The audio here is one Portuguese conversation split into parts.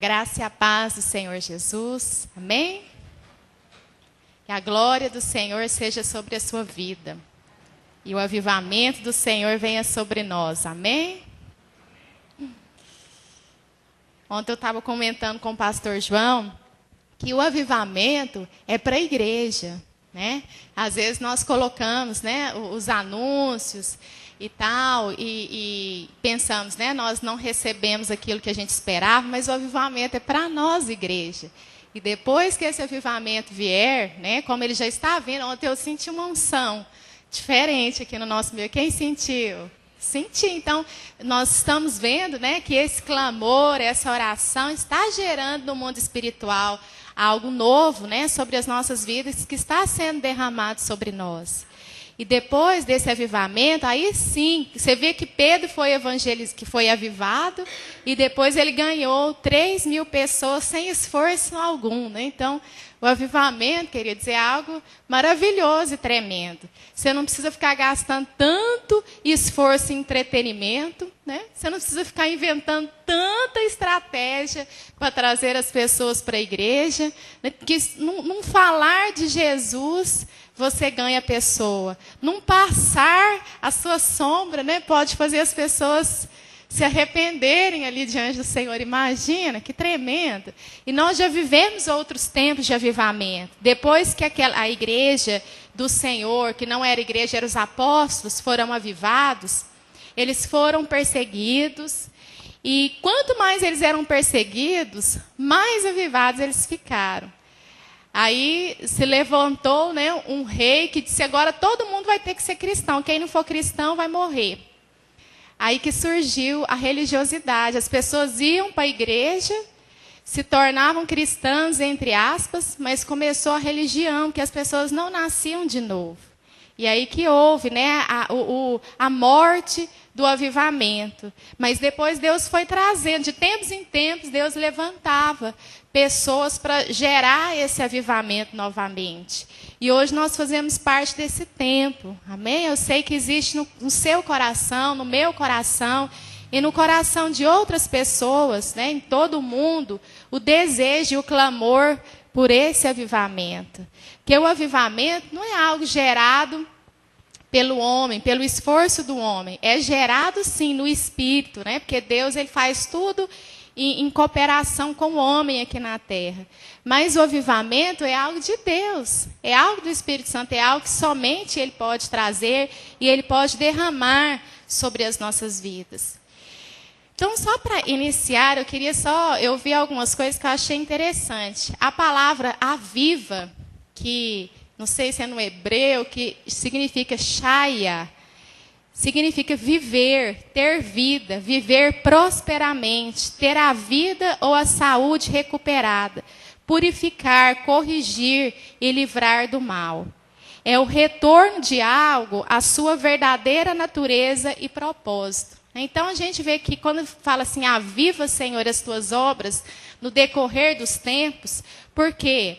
Graça e a paz do Senhor Jesus. Amém? Que a glória do Senhor seja sobre a sua vida. E o avivamento do Senhor venha sobre nós. Amém? Ontem eu estava comentando com o pastor João que o avivamento é para a igreja, né? Às vezes nós colocamos, né, os anúncios e tal, e pensamos, né, nós não recebemos aquilo que a gente esperava, mas o avivamento é para nós, igreja. E depois que esse avivamento vier, né, como ele já está vindo, ontem eu senti uma unção diferente aqui no nosso meio. Quem sentiu? Senti. Então, nós estamos vendo, né, que esse clamor, essa oração está gerando no mundo espiritual algo novo, né, sobre as nossas vidas, que está sendo derramado sobre nós. E depois desse avivamento, aí sim, você vê que Pedro foi que foi avivado, e depois ele ganhou 3.000 pessoas sem esforço algum, né? Então, o avivamento, queridos, é algo maravilhoso e tremendo. Você não precisa ficar gastando tanto esforço em entretenimento, né? Você não precisa ficar inventando tanta estratégia para trazer as pessoas para a igreja, né? Que num falar de Jesus, você ganha a pessoa. Num passar a sua sombra, né, pode fazer as pessoas se arrependerem ali diante do Senhor. Imagina, que tremendo. E nós já vivemos outros tempos de avivamento. Depois que a igreja do Senhor, que não era igreja, eram os apóstolos, foram avivados, eles foram perseguidos. E quanto mais eles eram perseguidos, mais avivados eles ficaram. Aí se levantou, né, um rei que disse: agora todo mundo vai ter que ser cristão. Quem não for cristão vai morrer. Aí que surgiu a religiosidade. As pessoas iam para a igreja, se tornavam cristãs, entre aspas, mas começou a religião, que as pessoas não nasciam de novo. E aí que houve, né, a morte do avivamento. Mas depois Deus foi trazendo, de tempos em tempos, Deus levantava pessoas para gerar esse avivamento novamente. E hoje nós fazemos parte desse tempo. Amém? Eu sei que existe no seu coração, no meu coração e no coração de outras pessoas, né, em todo o mundo, o desejo e o clamor por esse avivamento. Porque o avivamento não é algo gerado pelo homem, pelo esforço do homem. É gerado, sim, no Espírito, né? Porque Deus, ele faz tudo em cooperação com o homem aqui na terra. Mas o avivamento é algo de Deus, é algo do Espírito Santo, é algo que somente Ele pode trazer e Ele pode derramar sobre as nossas vidas. Então, só para iniciar, eu vi algumas coisas que eu achei interessante. A palavra aviva, que não sei se é no hebreu, que significa shaya, significa viver, ter vida, viver prosperamente, ter a vida ou a saúde recuperada, purificar, corrigir e livrar do mal. É o retorno de algo à sua verdadeira natureza e propósito. Então a gente vê que quando fala assim: aviva, Senhor, as tuas obras no decorrer dos tempos. Por quê?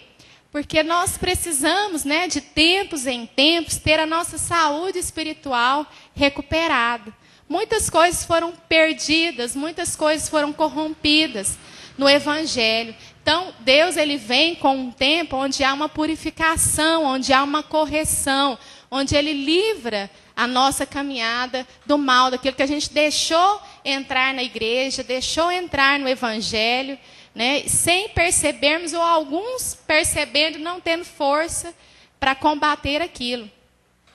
Porque nós precisamos, né, de tempos em tempos, ter a nossa saúde espiritual recuperada. Muitas coisas foram perdidas, muitas coisas foram corrompidas no Evangelho. Então, Deus, ele vem com um tempo onde há uma purificação, onde há uma correção, onde Ele livra a nossa caminhada do mal, daquilo que a gente deixou entrar na igreja, deixou entrar no Evangelho, né, sem percebermos, ou alguns percebendo, não tendo força para combater aquilo.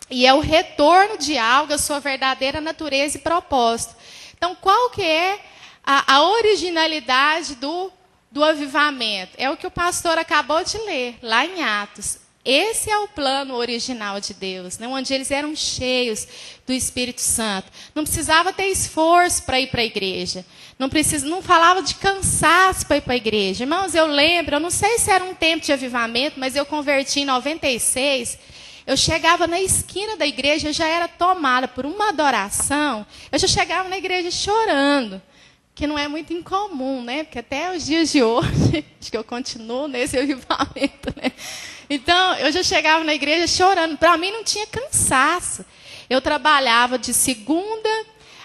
E é o retorno de algo à sua verdadeira natureza e propósito. Então, qual que é a originalidade do avivamento? É o que o pastor acabou de ler, lá em Atos. Esse é o plano original de Deus, né? Onde eles eram cheios do Espírito Santo. Não precisava ter esforço para ir para a igreja. Não falava de cansaço para ir para a igreja. Irmãos, eu lembro, eu não sei se era um tempo de avivamento, mas eu converti em 96. Eu chegava na esquina da igreja, eu já era tomada por uma adoração. Eu já chegava na igreja chorando, que não é muito incomum, né? Porque até os dias de hoje, acho que eu continuo nesse avivamento, né? Então, eu já chegava na igreja chorando. Para mim não tinha cansaço. Eu trabalhava de segunda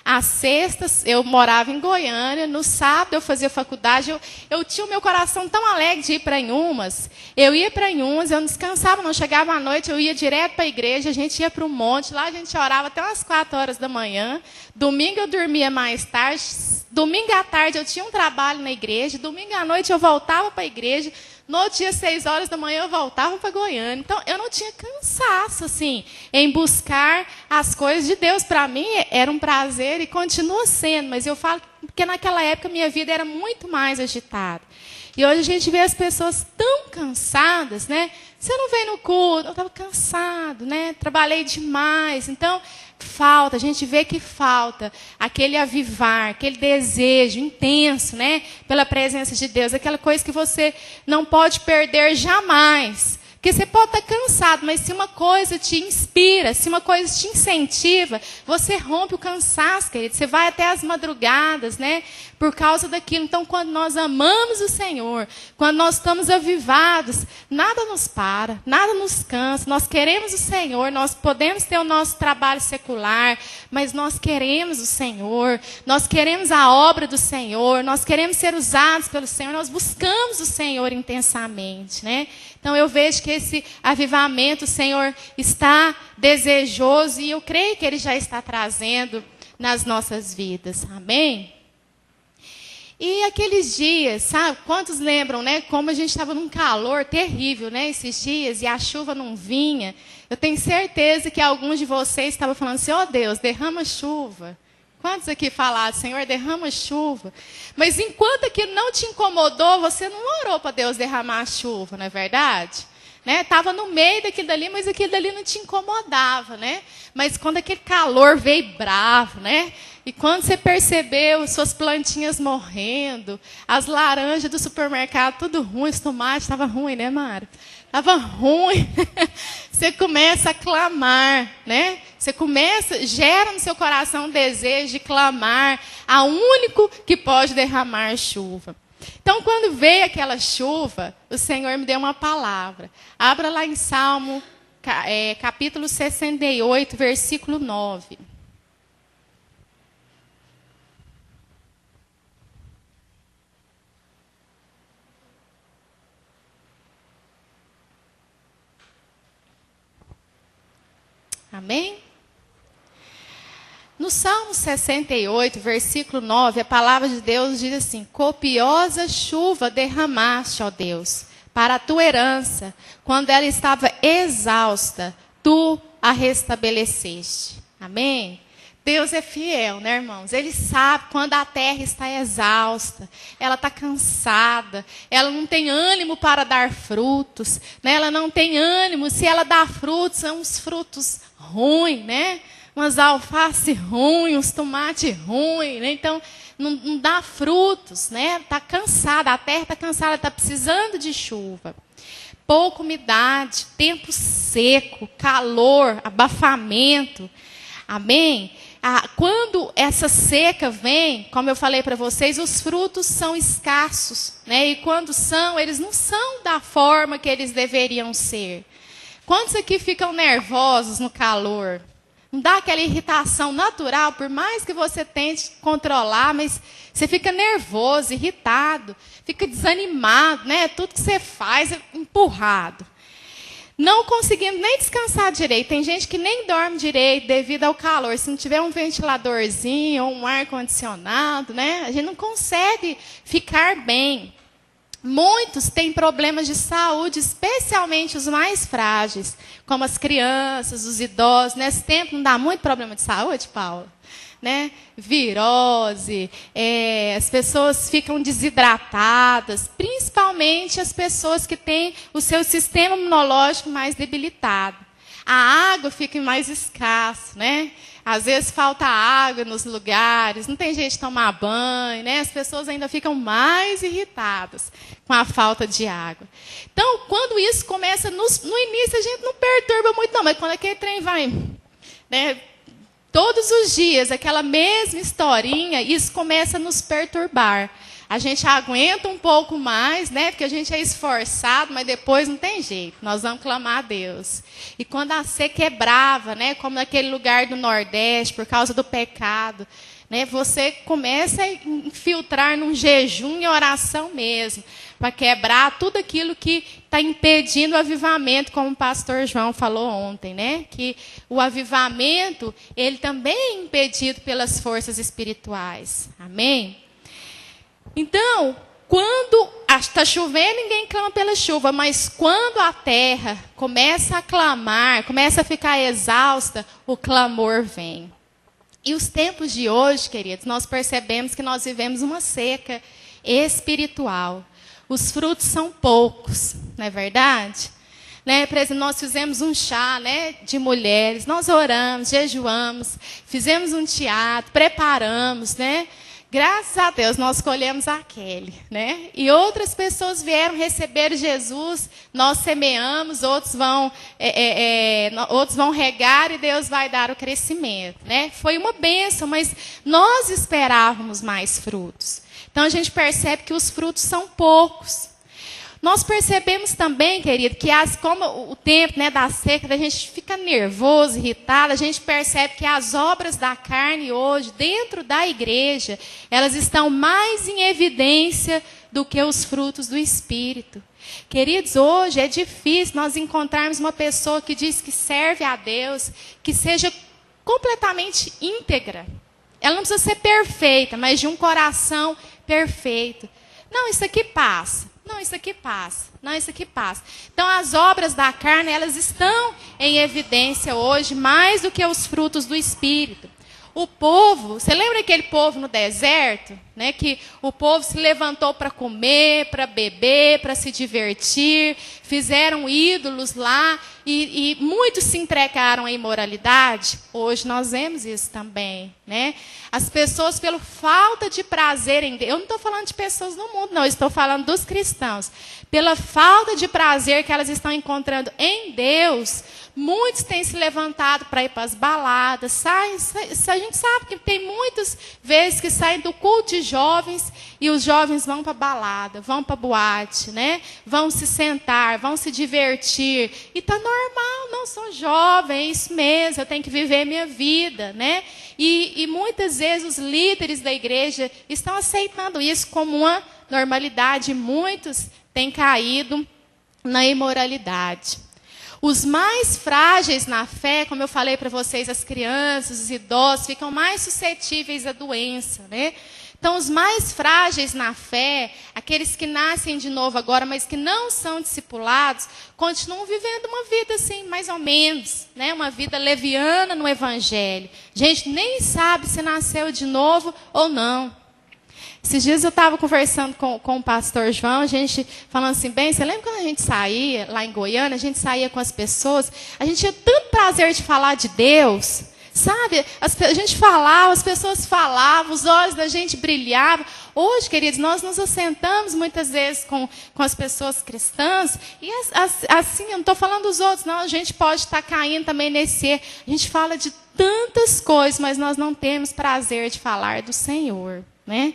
Às sextas, eu morava em Goiânia. No sábado, eu fazia faculdade. Eu tinha o meu coração tão alegre de ir para Inhumas. Eu ia para Inhumas, eu não descansava, não. Chegava à noite, eu ia direto para a igreja. A gente ia para o monte. Lá a gente orava até umas 4 horas da manhã. Domingo, eu dormia mais tarde. Domingo à tarde, eu tinha um trabalho na igreja. Domingo à noite, eu voltava para a igreja. No dia, 6 horas da manhã, eu voltava para Goiânia. Então, eu não tinha cansaço, assim, em buscar as coisas de Deus. Para mim, era um prazer e continua sendo. Mas eu falo que naquela época, minha vida era muito mais agitada. E hoje a gente vê as pessoas tão cansadas, né? Você não vem no culto, eu estava cansado, né? Trabalhei demais. Então, falta, a gente vê que falta aquele avivar, aquele desejo intenso, né? Pela presença de Deus, aquela coisa que você não pode perder jamais. Porque você pode estar cansado, mas se uma coisa te inspira, se uma coisa te incentiva, você rompe o cansaço, querido. Você vai até as madrugadas, né? Por causa daquilo. Então, quando nós amamos o Senhor, quando nós estamos avivados, nada nos para, nada nos cansa. Nós queremos o Senhor, nós podemos ter o nosso trabalho secular, mas nós queremos o Senhor, nós queremos a obra do Senhor, nós queremos ser usados pelo Senhor, nós buscamos o Senhor intensamente, né? Então, eu vejo que esse avivamento, o Senhor está desejoso e eu creio que Ele já está trazendo nas nossas vidas. Amém? E aqueles dias, sabe? Quantos lembram, né? Como a gente estava num calor terrível, né? Esses dias e a chuva não vinha. Eu tenho certeza que alguns de vocês estavam falando assim, ó Deus, derrama chuva. Quantos aqui falaram, Senhor, derrama chuva? Mas enquanto aquilo não te incomodou, você não orou para Deus derramar a chuva, não é verdade? Estava no meio daquilo dali, mas aquilo dali não te incomodava, né? Mas quando aquele calor veio bravo, né? E quando você percebeu suas plantinhas morrendo, as laranjas do supermercado, tudo ruim, os tomates estavam ruins, né, Mara? Estava ruim. Você começa a clamar, né? Você começa, gera no seu coração um desejo de clamar ao único que pode derramar chuva. Então, quando veio aquela chuva, o Senhor me deu uma palavra. Abra lá em Salmo, capítulo 68, versículo 9. Amém? No Salmo 68, versículo 9, a palavra de Deus diz assim: copiosa chuva derramaste, ó Deus, para a tua herança, quando ela estava exausta, tu a restabeleceste. Amém? Deus é fiel, né, irmãos? Ele sabe quando a terra está exausta, ela está cansada, ela não tem ânimo para dar frutos, né? Ela não tem ânimo, se ela dá frutos, são uns frutos ruins, né? Umas alface ruins, uns tomates ruins, né? Então, não dá frutos, né? Está cansada, a terra está cansada, está precisando de chuva. Pouca umidade, tempo seco, calor, abafamento. Amém? Quando essa seca vem, como eu falei para vocês, os frutos são escassos, né? E quando são, eles não são da forma que eles deveriam ser. Quantos aqui ficam nervosos no calor? Não dá aquela irritação natural, por mais que você tente controlar, mas você fica nervoso, irritado, fica desanimado, né? Tudo que você faz é empurrado. Não conseguimos nem descansar direito. Tem gente que nem dorme direito devido ao calor. Se não tiver um ventiladorzinho ou um ar-condicionado, né? A gente não consegue ficar bem. Muitos têm problemas de saúde, especialmente os mais frágeis, como as crianças, os idosos. Nesse tempo não dá muito problema de saúde, Paula? Né? Virose, as pessoas ficam desidratadas, principalmente as pessoas que têm o seu sistema imunológico mais debilitado. A água fica mais escassa, né? Às vezes falta água nos lugares, não tem jeito de tomar banho, né? As pessoas ainda ficam mais irritadas com a falta de água. Então, quando isso começa, no início a gente não perturba muito, não, mas quando aquele trem vai, né? Todos os dias, aquela mesma historinha, isso começa a nos perturbar. A gente aguenta um pouco mais, né? Porque a gente é esforçado, mas depois não tem jeito. Nós vamos clamar a Deus. E quando a seca é brava, né? Como naquele lugar do Nordeste, por causa do pecado, né? Você começa a infiltrar num jejum e oração mesmo, para quebrar tudo aquilo que está impedindo o avivamento, como o pastor João falou ontem, né? Que o avivamento, ele também é impedido pelas forças espirituais. Amém? Então, quando está chovendo, ninguém clama pela chuva, mas quando a terra começa a clamar, começa a ficar exausta, o clamor vem. E os tempos de hoje, queridos, nós percebemos que nós vivemos uma seca espiritual. Os frutos são poucos, não é verdade? Né? Por exemplo, nós fizemos um chá, né, de mulheres, nós oramos, jejuamos, fizemos um teatro, preparamos, né? Graças a Deus, nós escolhemos a Kelly, né? E outras pessoas vieram receber Jesus, nós semeamos, outros vão regar e Deus vai dar o crescimento, né? Foi uma bênção, mas nós esperávamos mais frutos. Então, a gente percebe que os frutos são poucos. Nós percebemos também, querido, que como o tempo, né, da seca, a gente fica nervoso, irritado, a gente percebe que as obras da carne hoje, dentro da igreja, elas estão mais em evidência do que os frutos do Espírito. Queridos, hoje é difícil nós encontrarmos uma pessoa que diz que serve a Deus, que seja completamente íntegra. Ela não precisa ser perfeita, mas de um coração perfeito. Não, isso aqui passa. Não, isso aqui passa. Não, isso aqui passa. Então, as obras da carne, elas estão em evidência hoje, mais do que os frutos do Espírito. O povo, você lembra aquele povo no deserto? Né, que o povo se levantou para comer, para beber, para se divertir, fizeram ídolos lá e muitos se entregaram à imoralidade. Hoje nós vemos isso também. Né? As pessoas, pela falta de prazer em Deus, eu não estou falando de pessoas no mundo, não, eu estou falando dos cristãos. Pela falta de prazer que elas estão encontrando em Deus, muitos têm se levantado para ir para as baladas. A gente sabe que tem muitas vezes que saem do culto de jovens e os jovens vão para a balada, vão para a boate, né? Vão se sentar, vão se divertir. E está normal, não sou jovem, é isso mesmo, eu tenho que viver minha vida, né? E muitas vezes os líderes da igreja estão aceitando isso como uma normalidade. Muitos têm caído na imoralidade. Os mais frágeis na fé, como eu falei para vocês, as crianças, os idosos, ficam mais suscetíveis à doença, né? Então, os mais frágeis na fé, aqueles que nascem de novo agora, mas que não são discipulados, continuam vivendo uma vida assim, mais ou menos, né? Uma vida leviana no Evangelho. A gente nem sabe se nasceu de novo ou não. Esses dias eu estava conversando com o pastor João, a gente falando assim, bem, você lembra quando a gente saía lá em Goiânia, a gente saía com as pessoas, a gente tinha tanto prazer de falar de Deus, sabe? A gente falava, as pessoas falavam, os olhos da gente brilhavam. Hoje, queridos, nós nos assentamos muitas vezes com as pessoas cristãs, e assim, eu não estou falando dos outros, não, a gente pode estar caindo também nesse erro. A gente fala de tantas coisas, mas nós não temos prazer de falar do Senhor, né?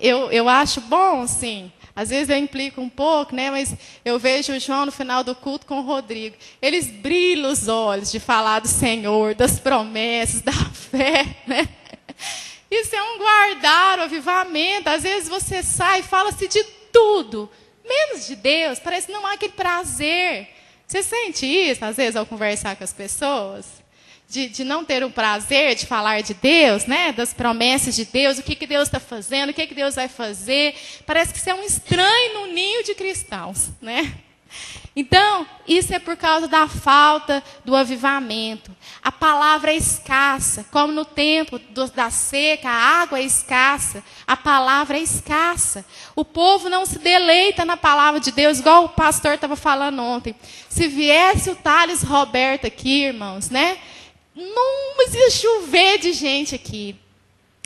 Eu acho bom, sim. Às vezes eu implico um pouco, né? Mas eu vejo o João no final do culto com o Rodrigo. Eles brilham os olhos de falar do Senhor, das promessas, da fé, né? Isso é um guardar, o avivamento. Às vezes você sai e fala-se de tudo, menos de Deus. Parece que não há aquele prazer. Você sente isso, às vezes, ao conversar com as pessoas? De não ter o prazer de falar de Deus, né? Das promessas de Deus, o que Deus está fazendo, o que Deus vai fazer. Parece que você é um estranho no ninho de cristãos, né? Então, isso é por causa da falta do avivamento. A palavra é escassa, como no tempo da seca, a água é escassa, a palavra é escassa. O povo não se deleita na palavra de Deus, igual o pastor estava falando ontem. Se viesse o Thales Roberto aqui, irmãos, né? Não ia chover de gente aqui.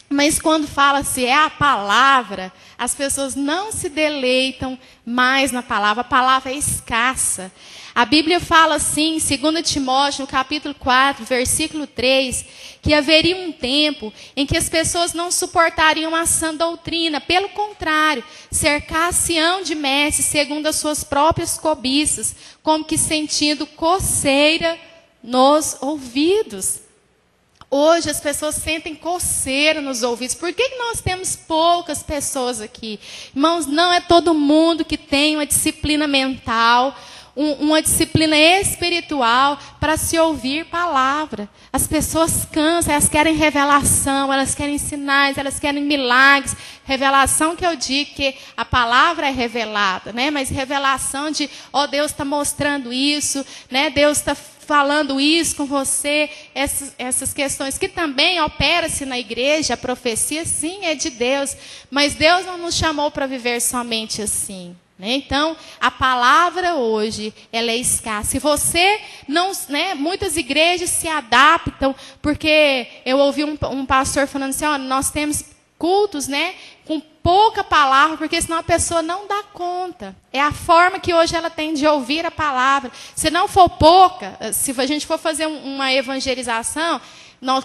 Mas quando fala-se é a palavra, as pessoas não se deleitam mais na palavra. A palavra é escassa. A Bíblia fala assim, em 2 Timóteo, no capítulo 4, versículo 3, que haveria um tempo em que as pessoas não suportariam a sã doutrina. Pelo contrário, cercar-se-ão de mestres segundo as suas próprias cobiças, como que sentindo coceira nos ouvidos. Hoje as pessoas sentem coceira nos ouvidos. Por que nós temos poucas pessoas aqui? Irmãos, não é todo mundo que tem uma disciplina mental, uma disciplina espiritual para se ouvir palavra. As pessoas cansam, elas querem revelação, elas querem sinais, elas querem milagres. Revelação que eu digo que a palavra é revelada, né? Mas revelação de, ó, Deus está mostrando isso, né? Deus está falando isso com você, essas questões que também opera-se na igreja, a profecia sim é de Deus, mas Deus não nos chamou para viver somente assim. Então, a palavra hoje, ela é escassa. Se você não, né, muitas igrejas se adaptam, porque eu ouvi um pastor falando assim, ó, nós temos cultos, né, com pouca palavra, porque senão a pessoa não dá conta. É a forma que hoje ela tem de ouvir a palavra. Se não for pouca, se a gente for fazer uma evangelização,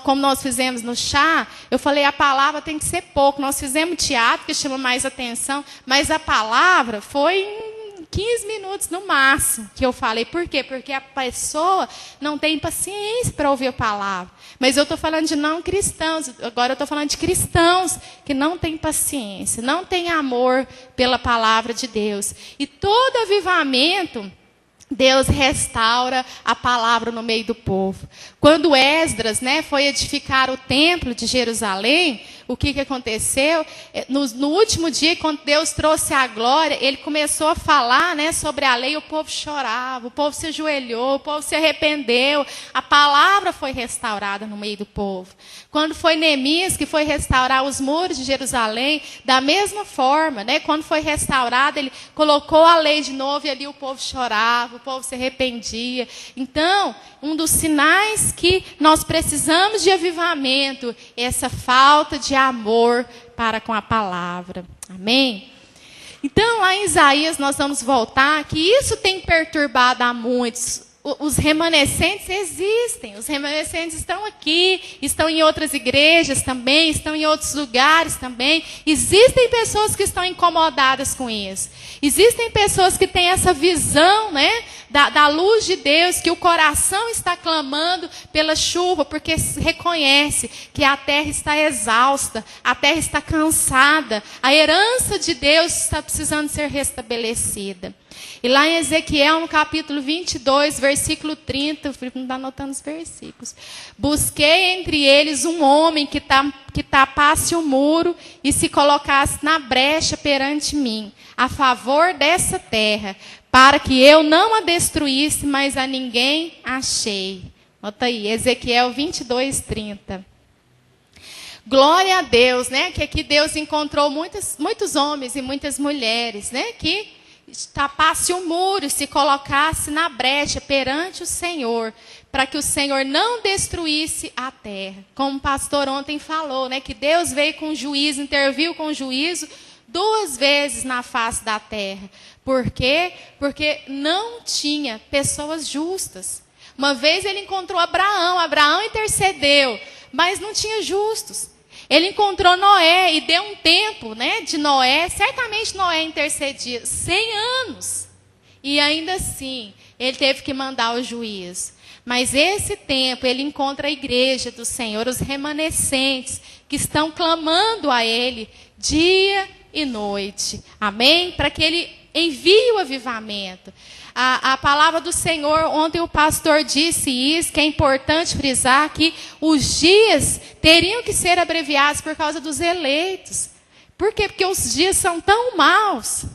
como nós fizemos no chá, eu falei, a palavra tem que ser pouco. Nós fizemos teatro, que chama mais atenção, mas a palavra foi em 15 minutos no máximo que eu falei. Por quê? Porque a pessoa não tem paciência para ouvir a palavra. Mas eu estou falando de não cristãos, agora eu estou falando de cristãos que não têm paciência, não têm amor pela palavra de Deus. E todo avivamento, Deus restaura a palavra no meio do povo. Quando Esdras, né, foi edificar o templo de Jerusalém, o que aconteceu? No último dia, quando Deus trouxe a glória, ele começou a falar, né, sobre a lei, o povo chorava, o povo se ajoelhou, o povo se arrependeu. A palavra foi restaurada no meio do povo. Quando foi Neemias que foi restaurar os muros de Jerusalém, da mesma forma, né, quando foi restaurado, ele colocou a lei de novo e ali o povo chorava, o povo se arrependia. Então, um dos sinais que nós precisamos de avivamento é essa falta de amor para com a palavra. Amém? Então, lá em Isaías, nós vamos voltar, que isso tem perturbado a muitos. Os remanescentes existem, os remanescentes estão aqui, estão em outras igrejas também, estão em outros lugares também. Existem pessoas que estão incomodadas com isso. Existem pessoas que têm essa visão, né, da luz de Deus, que o coração está clamando pela chuva, porque reconhece que a terra está exausta, a terra está cansada, a herança de Deus está precisando ser restabelecida. E lá em Ezequiel, no capítulo 22, versículo 30, o Filipe não está anotando os versículos. Busquei entre eles um homem que tapasse o muro e se colocasse na brecha perante mim, a favor dessa terra, para que eu não a destruísse, mas a ninguém achei. Nota aí, Ezequiel 22, 30. Glória a Deus, né? Que aqui Deus encontrou muitos homens e muitas mulheres, né? Que tapasse o muro, se colocasse na brecha perante o Senhor, para que o Senhor não destruísse a terra. Como o pastor ontem falou, né, que Deus veio com juízo, interviu com juízo 2 vezes na face da terra. Por quê? Porque não tinha pessoas justas. Uma vez ele encontrou Abraão intercedeu, mas não tinha justos. Ele encontrou Noé e deu um tempo, né, de Noé. Certamente Noé intercedia 100 anos. E ainda assim, ele teve que mandar o juízo. Mas esse tempo, ele encontra a igreja do Senhor, os remanescentes, que estão clamando a Ele dia e noite. Amém? Para que Ele envie o avivamento. A palavra do Senhor, ontem o pastor disse isso, que é importante frisar que os dias teriam que ser abreviados por causa dos eleitos. Por quê? Porque os dias são tão maus,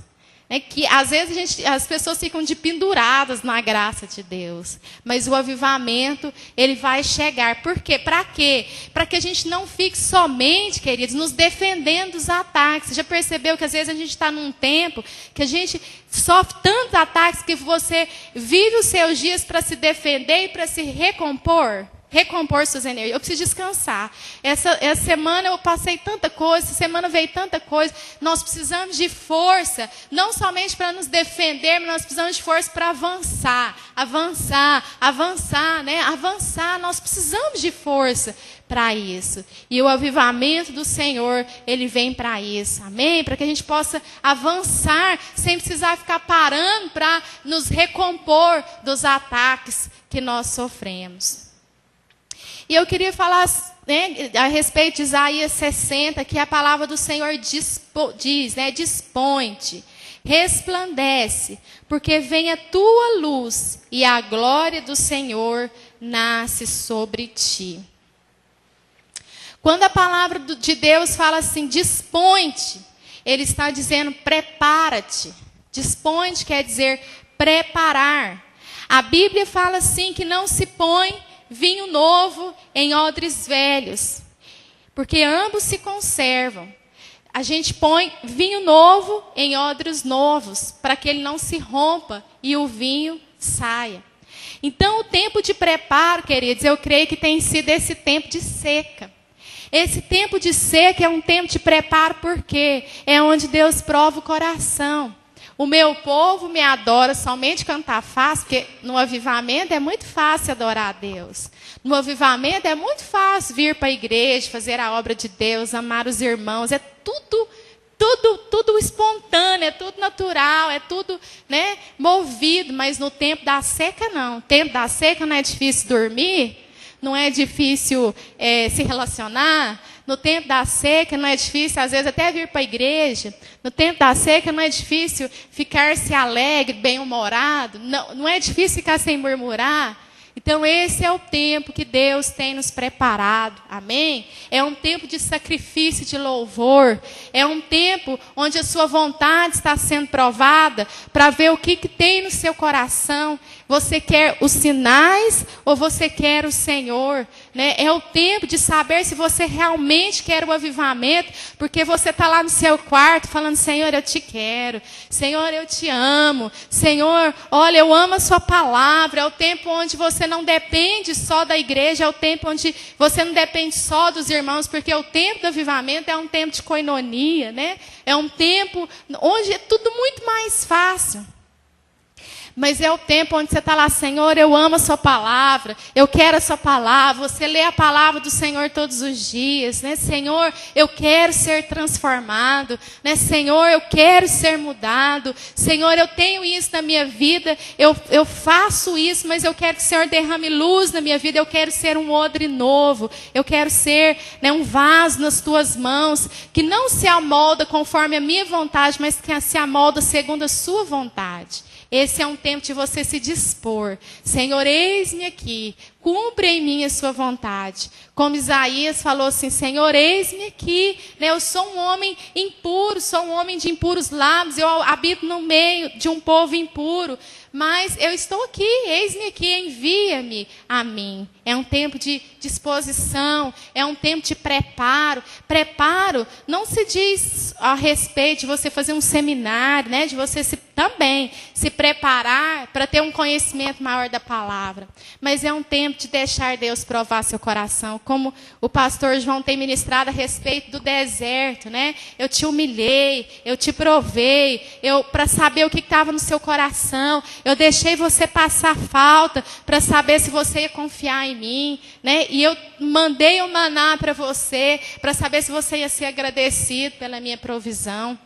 né, que às vezes as pessoas ficam penduradas na graça de Deus. Mas o avivamento, ele vai chegar. Por quê? Para quê? Para que a gente não fique somente, queridos, nos defendendo dos ataques. Você já percebeu que às vezes a gente está num tempo que a gente sofre tantos ataques que você vive os seus dias para se defender e para se recompor suas energias. Eu preciso descansar. Essa semana eu passei tanta coisa, essa semana veio tanta coisa. Nós precisamos de força, não somente para nos defender, mas nós precisamos de força para avançar, né? Avançar. Nós precisamos de força para isso. E o avivamento do Senhor, ele vem para isso. Amém? Para que a gente possa avançar sem precisar ficar parando para nos recompor dos ataques que nós sofremos. E eu queria falar, né, a respeito de Isaías 60, que a palavra do Senhor diz, né, dispõe-te, resplandece, porque vem a tua luz e a glória do Senhor nasce sobre ti. Quando a palavra de Deus fala assim, dispõe-te, ele está dizendo prepara-te. Dispõe-te quer dizer preparar. A Bíblia fala assim que não se põe vinho novo em odres velhos, porque ambos se conservam. A gente põe vinho novo em odres novos, para que ele não se rompa e o vinho saia. Então, o tempo de preparo, queridos, eu creio que tem sido esse tempo de seca. Esse tempo de seca é um tempo de preparo, porque é onde Deus prova o coração. O meu povo me adora somente cantar fácil, porque no avivamento é muito fácil adorar a Deus. No avivamento é muito fácil vir para a igreja, fazer a obra de Deus, amar os irmãos. É tudo espontâneo, é tudo natural, é tudo, né, movido. Mas no tempo da seca, não. No tempo da seca não é difícil dormir, não é difícil se relacionar. No tempo da seca não é difícil, às vezes, até vir para a igreja. No tempo da seca não é difícil ficar-se alegre, bem-humorado. Não é difícil ficar sem murmurar. Então, esse é o tempo que Deus tem nos preparado. Amém? É um tempo de sacrifício, de louvor. É um tempo onde a sua vontade está sendo provada para ver o que tem no seu coração. Você quer os sinais ou você quer o Senhor? Né? É o tempo de saber se você realmente quer o avivamento, porque você está lá no seu quarto falando, Senhor, eu te quero. Senhor, eu te amo. Senhor, olha, eu amo a sua palavra. É o tempo onde você não depende só da igreja, é o tempo onde você não depende só dos irmãos, porque o tempo do avivamento é um tempo de coinonia, né? É um tempo onde é tudo muito mais fácil. Mas é o tempo onde você está lá, Senhor, eu amo a sua palavra, eu quero a sua palavra. Você lê a palavra do Senhor todos os dias, né? Senhor, eu quero ser transformado, né? Senhor, eu quero ser mudado. Senhor, eu tenho isso na minha vida, eu faço isso, mas eu quero que o Senhor derrame luz na minha vida. Eu quero ser um odre novo, eu quero ser, né, um vaso nas tuas mãos, que não se amolda conforme a minha vontade, mas que se amolda segundo a sua vontade. Esse é um tempo de você se dispor. Senhor, eis-me aqui. Cumpre em mim a sua vontade. Como Isaías falou assim, Senhor, eis-me aqui. Eu sou um homem impuro, sou um homem de impuros lábios. Eu habito no meio de um povo impuro. Mas eu estou aqui, eis-me aqui, envia-me a mim. É um tempo de disposição, é um tempo de preparo. Preparo não se diz a respeito de você fazer um seminário, né? De você também se preparar para ter um conhecimento maior da palavra. Mas é um tempo de deixar Deus provar seu coração. Como o pastor João tem ministrado a respeito do deserto, né? Eu te humilhei, eu te provei, para saber o que estava no seu coração. Eu deixei você passar falta para saber se você ia confiar em mim, né? E eu mandei o maná para você para saber se você ia ser agradecido pela minha provisão.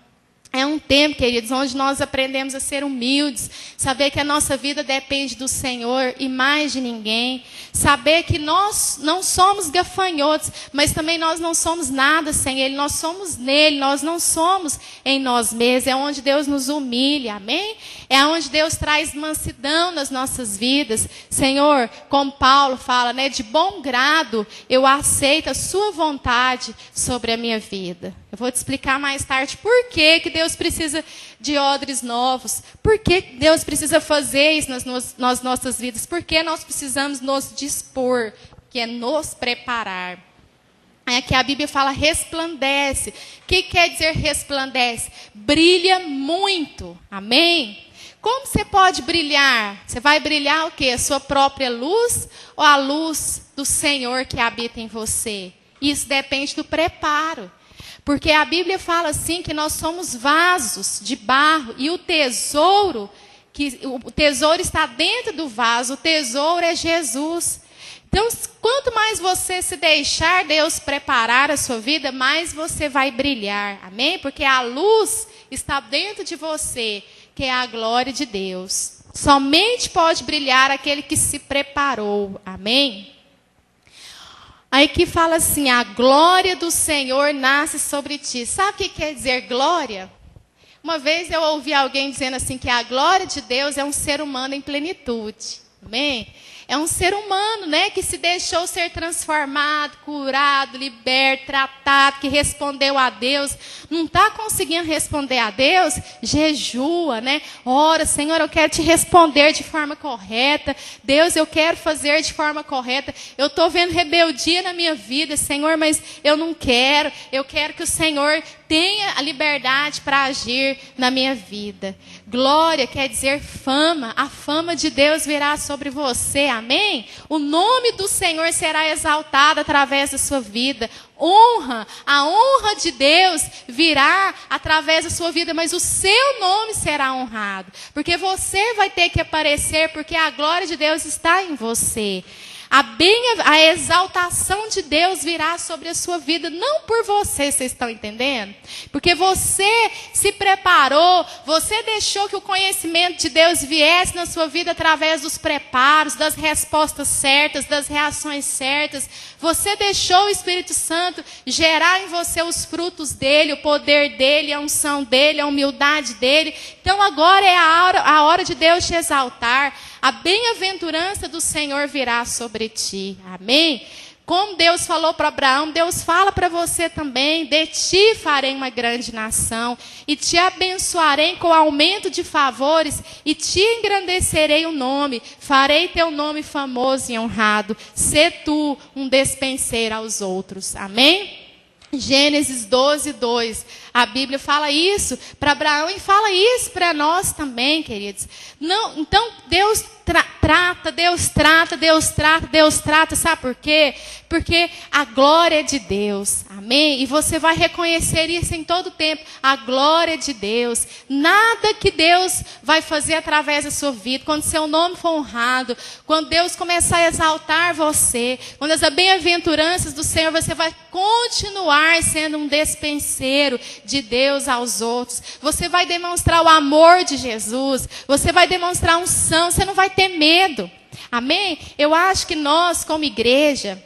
É um tempo, queridos, onde nós aprendemos a ser humildes, saber que a nossa vida depende do Senhor e mais de ninguém, saber que nós não somos gafanhotos, mas também nós não somos nada sem Ele, nós somos nele, nós não somos em nós mesmos, é onde Deus nos humilha, amém? É onde Deus traz mansidão nas nossas vidas. Senhor, como Paulo fala, né, de bom grado eu aceito a sua vontade sobre a minha vida. Eu vou te explicar mais tarde por que Deus precisa de odres novos. Por que Deus precisa fazer isso nas nossas vidas? Por que nós precisamos nos dispor, que é nos preparar. É que a Bíblia fala resplandece. O que quer dizer resplandece? Brilha muito. Amém? Como você pode brilhar? Você vai brilhar o quê? A sua própria luz ou a luz do Senhor que habita em você? Isso depende do preparo. Porque a Bíblia fala assim que nós somos vasos de barro e o tesouro está dentro do vaso, o tesouro é Jesus. Então, quanto mais você se deixar Deus preparar a sua vida, mais você vai brilhar. Amém? Porque a luz está dentro de você, que é a glória de Deus. Somente pode brilhar aquele que se preparou. Amém? Aí que fala assim, a glória do Senhor nasce sobre ti. Sabe o que quer dizer glória? Uma vez eu ouvi alguém dizendo assim, que a glória de Deus é um ser humano em plenitude. Amém? É um ser humano, né, que se deixou ser transformado, curado, liberto, tratado, que respondeu a Deus. Não está conseguindo responder a Deus? Jejua, né? Ora, Senhor, eu quero te responder de forma correta. Deus, eu quero fazer de forma correta. Eu estou vendo rebeldia na minha vida, Senhor, mas eu não quero. Eu quero que o Senhor tenha a liberdade para agir na minha vida. Glória quer dizer fama. A fama de Deus virá sobre você. Amém? O nome do Senhor será exaltado através da sua vida. Honra, a honra de Deus virá através da sua vida, mas o seu nome será honrado. Porque você vai ter que aparecer, porque a glória de Deus está em você. A exaltação de Deus virá sobre a sua vida, não por você, vocês estão entendendo? Porque você se preparou, você deixou que o conhecimento de Deus viesse na sua vida através dos preparos, das respostas certas, das reações certas. Você deixou o Espírito Santo gerar em você os frutos dele, o poder dele, a unção dele, a humildade dele. Então agora é a hora de Deus te exaltar. A bem-aventurança do Senhor virá sobre ti. Amém? Como Deus falou para Abraão, Deus fala para você também. De ti farei uma grande nação. E te abençoarei com aumento de favores. E te engrandecerei o nome. Farei teu nome famoso e honrado. Sê tu um despenseiro aos outros. Amém? Gênesis 12, 2. A Bíblia fala isso para Abraão e fala isso para nós também, queridos. Não, então, Deus trata, Deus trata, Deus trata, Deus trata. Sabe por quê? Porque a glória é de Deus. Amém? E você vai reconhecer isso em todo tempo. A glória de Deus. Nada que Deus vai fazer através da sua vida, quando seu nome for honrado, quando Deus começar a exaltar você, quando as bem-aventuranças do Senhor, você vai continuar sendo um despenseiro de Deus aos outros. Você vai demonstrar o amor de Jesus. Você vai demonstrar unção. Você não vai ter medo. Amém? Eu acho que nós, como igreja,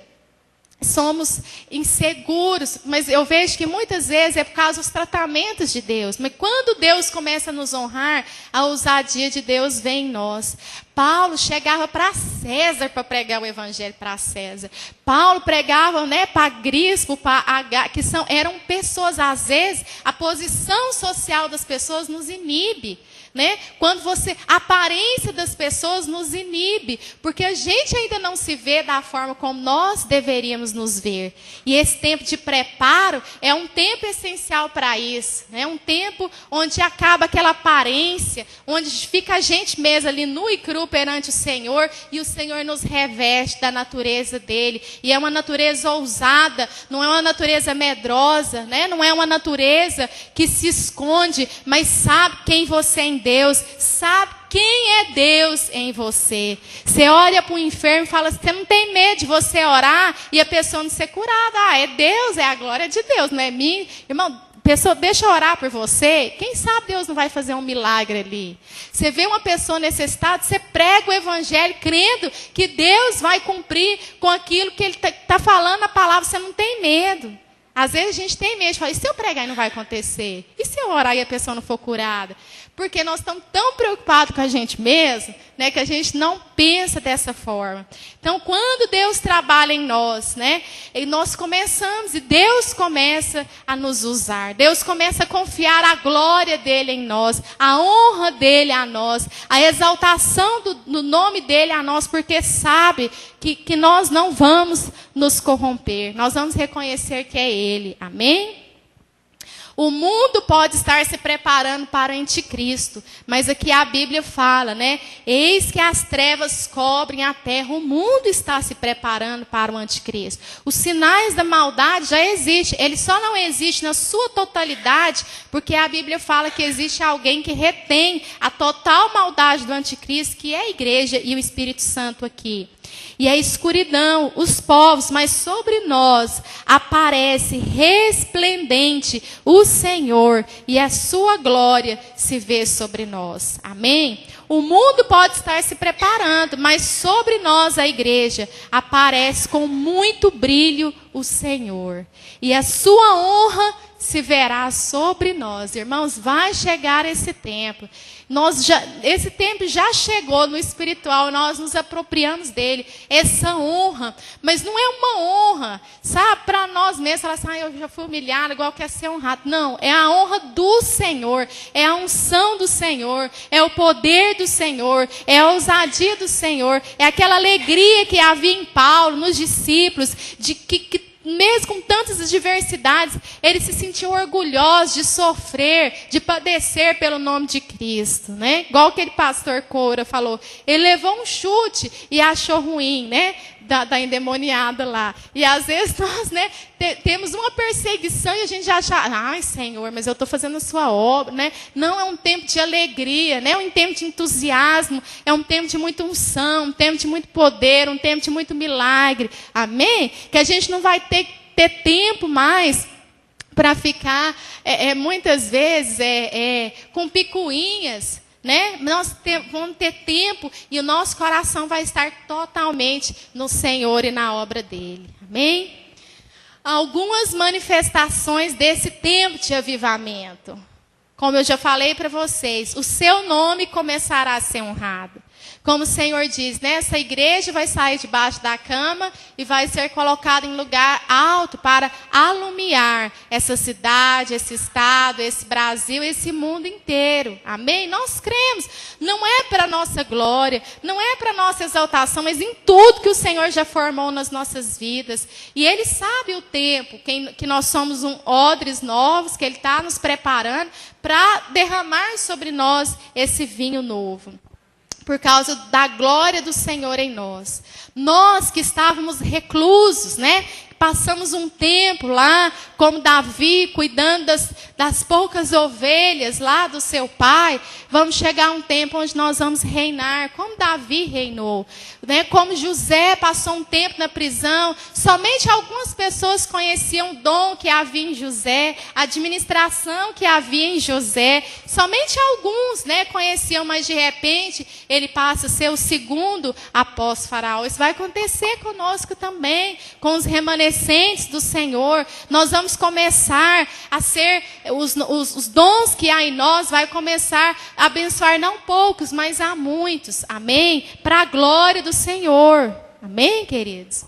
somos inseguros, mas eu vejo que muitas vezes é por causa dos tratamentos de Deus. Mas quando Deus começa a nos honrar, a ousadia de Deus vem em nós. Paulo chegava para César para pregar o evangelho para César. Paulo pregava, né, para Grispo, que eram pessoas, às vezes, a posição social das pessoas nos inibe. Né? Quando a aparência das pessoas nos inibe, porque a gente ainda não se vê da forma como nós deveríamos nos ver. E esse tempo de preparo é um tempo essencial para isso. É um tempo onde acaba aquela aparência, onde fica a gente mesmo ali nu e cru perante o Senhor, e o Senhor nos reveste da natureza dele. E é uma natureza ousada, não é uma natureza medrosa, né? Não é uma natureza que se esconde, mas sabe quem você é em Deus, sabe quem é Deus em você. Você olha para o enfermo e fala, você não tem medo de você orar e a pessoa não ser curada. Ah, é Deus, é a glória de Deus, não é mim. Irmão, pessoa, deixa eu orar por você. Quem sabe Deus não vai fazer um milagre ali. Você vê uma pessoa necessitada, você prega o evangelho crendo que Deus vai cumprir com aquilo que Ele está falando na palavra. Você não tem medo. Às vezes a gente tem medo de falar, e se eu pregar e não vai acontecer? E se eu orar e a pessoa não for curada? Porque nós estamos tão preocupados com a gente mesmo, né, que a gente não pensa dessa forma. Então, quando Deus trabalha em nós, né, e nós começamos, e Deus começa a nos usar. Deus começa a confiar a glória dele em nós, a honra dele a nós, a exaltação do nome dele a nós, porque sabe que nós não vamos nos corromper. Nós vamos reconhecer que é ele. Amém? O mundo pode estar se preparando para o anticristo, mas aqui a Bíblia fala, né? Eis que as trevas cobrem a terra, o mundo está se preparando para o anticristo. Os sinais da maldade já existem, ele só não existe na sua totalidade, porque a Bíblia fala que existe alguém que retém a total maldade do anticristo, que é a igreja e o Espírito Santo aqui. E a escuridão, os povos, mas sobre nós aparece resplendente o Senhor, e a sua glória se vê sobre nós. Amém? O mundo pode estar se preparando, mas sobre nós, a igreja, aparece com muito brilho o Senhor. E a sua honra se verá sobre nós. Irmãos, vai chegar esse tempo. Esse tempo já chegou no espiritual, nós nos apropriamos dele, essa honra. Mas não é uma honra, sabe, para nós mesmos, falar assim, eu já fui humilhado, igual quer ser honrado. Não, é a honra do Senhor, é a unção do Senhor, é o poder do Senhor, é a ousadia do Senhor, é aquela alegria que havia em Paulo, nos discípulos, de que mesmo com tantas adversidades, eles se sentiam orgulhosos de sofrer, de padecer pelo nome de Cristo, né? Igual aquele pastor Cora falou, ele levou um chute e achou ruim, né? Da endemoniada lá. E às vezes nós, né, temos uma perseguição e a gente já acha, ai Senhor, mas eu estou fazendo a sua obra, né? Não, é um tempo de alegria, né? É um tempo de entusiasmo, é um tempo de muita unção, um tempo de muito poder, um tempo de muito milagre. Amém? Que a gente não vai ter tempo mais para ficar, muitas vezes, com picuinhas, né? Nós vamos ter tempo e o nosso coração vai estar totalmente no Senhor e na obra dele. Amém? Algumas manifestações desse tempo de avivamento. Como eu já falei para vocês, o seu nome começará a ser honrado. Como o Senhor diz, né? Essa igreja vai sair debaixo da cama e vai ser colocada em lugar alto para alumiar essa cidade, esse estado, esse Brasil, esse mundo inteiro. Amém? Nós cremos. Não é para nossa glória, não é para nossa exaltação, mas em tudo que o Senhor já formou nas nossas vidas. E Ele sabe o tempo, que nós somos odres novos, que Ele está nos preparando para derramar sobre nós esse vinho novo. Por causa da glória do Senhor em nós. Nós que estávamos reclusos, né? Passamos um tempo lá, como Davi, cuidando das poucas ovelhas lá do seu pai. Vamos chegar a um tempo onde nós vamos reinar, como Davi reinou. Né? Como José passou um tempo na prisão. Somente algumas pessoas conheciam o dom que havia em José, a administração que havia em José. Somente alguns, né, conheciam, mas de repente ele passa a ser o segundo após Faraó. Isso vai acontecer conosco também, com os remanescentes do Senhor. Nós vamos começar a ser, os dons que há em nós, vai começar a abençoar não poucos, mas a muitos. Amém? Para a glória do Senhor. Amém, queridos?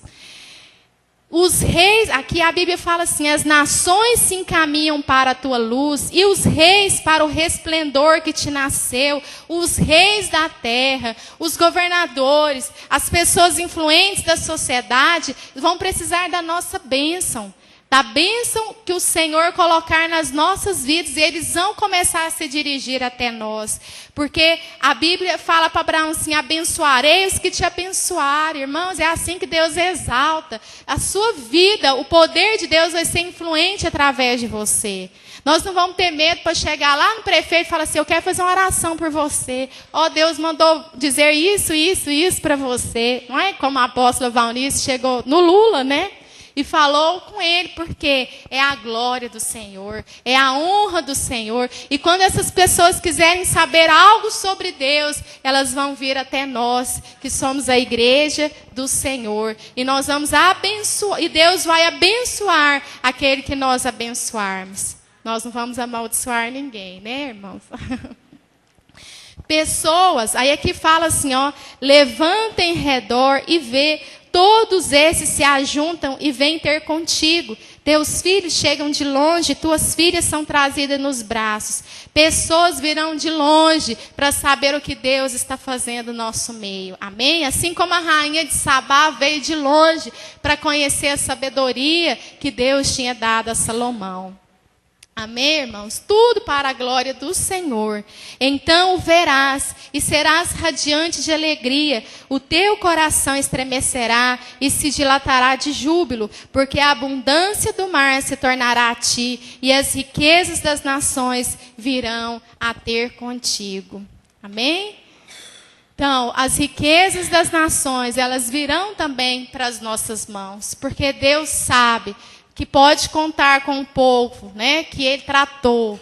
Os reis, aqui a Bíblia fala assim, as nações se encaminham para a tua luz, e os reis para o resplendor que te nasceu, os reis da terra, os governadores, as pessoas influentes da sociedade, vão precisar da nossa bênção. Da bênção que o Senhor colocar nas nossas vidas, e eles vão começar a se dirigir até nós. Porque a Bíblia fala para Abraão assim, abençoarei os que te abençoarem. Irmãos, é assim que Deus exalta. A sua vida, o poder de Deus vai ser influente através de você. Nós não vamos ter medo para chegar lá no prefeito e falar assim, eu quero fazer uma oração por você. Ó, Deus mandou dizer isso para você. Não é como a apóstola Valnice chegou no Lula, né? E falou com ele, porque é a glória do Senhor, é a honra do Senhor. E quando essas pessoas quiserem saber algo sobre Deus, elas vão vir até nós, que somos a igreja do Senhor. E nós vamos abençoar, e Deus vai abençoar aquele que nós abençoarmos. Nós não vamos amaldiçoar ninguém, né, irmãos? Pessoas, aí aqui fala assim, ó, levanta em redor e vê. Todos esses se ajuntam e vêm ter contigo. Teus filhos chegam de longe, tuas filhas são trazidas nos braços. Pessoas virão de longe para saber o que Deus está fazendo no nosso meio. Amém? Assim como a rainha de Sabá veio de longe para conhecer a sabedoria que Deus tinha dado a Salomão. Amém, irmãos? Tudo para a glória do Senhor. Então o verás e serás radiante de alegria. O teu coração estremecerá e se dilatará de júbilo, porque a abundância do mar se tornará a ti e as riquezas das nações virão a ter contigo. Amém? Então, as riquezas das nações, elas virão também para as nossas mãos, porque Deus sabe que pode contar com o povo, né? Que ele tratou,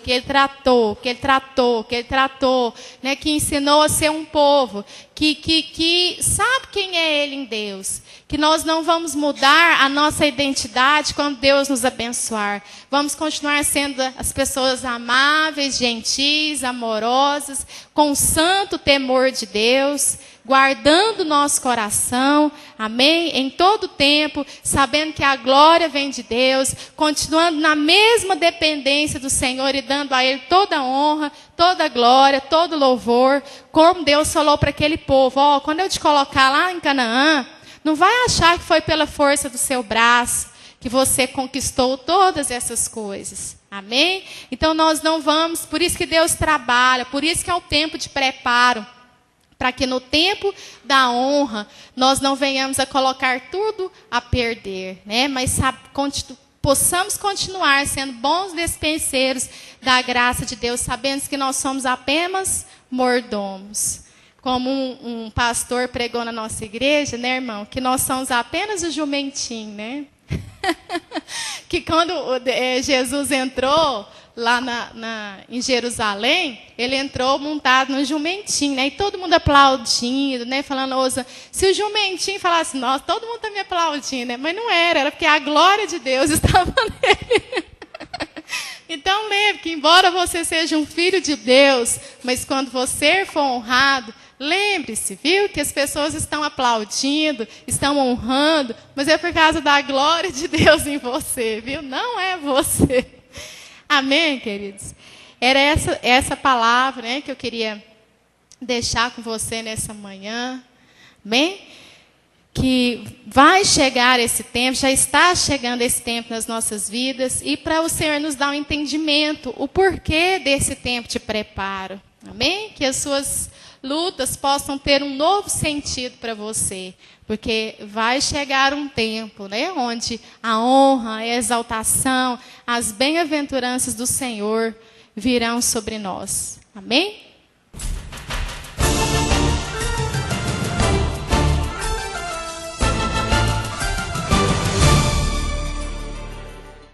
né? Que ensinou a ser um povo, que sabe quem é ele em Deus. Que nós não vamos mudar a nossa identidade quando Deus nos abençoar. Vamos continuar sendo as pessoas amáveis, gentis, amorosas, com santo temor de Deus, guardando o nosso coração, amém? Em todo tempo, sabendo que a glória vem de Deus, continuando na mesma dependência do Senhor e dando a Ele toda a honra, toda a glória, todo o louvor, como Deus falou para aquele povo: ó, quando eu te colocar lá em Canaã, não vai achar que foi pela força do seu braço que você conquistou todas essas coisas. Amém? Então nós não vamos, por isso que Deus trabalha, por isso que é o tempo de preparo, para que no tempo da honra nós não venhamos a colocar tudo a perder, né? Mas possamos continuar sendo bons despenseiros da graça de Deus, sabendo que nós somos apenas mordomos. Como um pastor pregou na nossa igreja, né, irmão? Que nós somos apenas o jumentinho, né? Que quando Jesus entrou lá em Jerusalém, ele entrou montado no jumentinho, né? E todo mundo aplaudindo, né? Falando, ouça, se o jumentinho falasse, nossa, todo mundo está me aplaudindo, né? Mas não era porque a glória de Deus estava nele. Então lembre que embora você seja um filho de Deus, mas quando você for honrado, lembre-se, viu, que as pessoas estão aplaudindo, estão honrando, mas é por causa da glória de Deus em você, viu? Não é você. Amém, queridos? Era essa palavra, né, que eu queria deixar com você nessa manhã. Amém? Que vai chegar esse tempo, já está chegando esse tempo nas nossas vidas, e para o Senhor nos dar um entendimento, o porquê desse tempo de preparo. Amém? Que as suas lutas possam ter um novo sentido para você, porque vai chegar um tempo, né, onde a honra, a exaltação, as bem-aventuranças do Senhor virão sobre nós. Amém?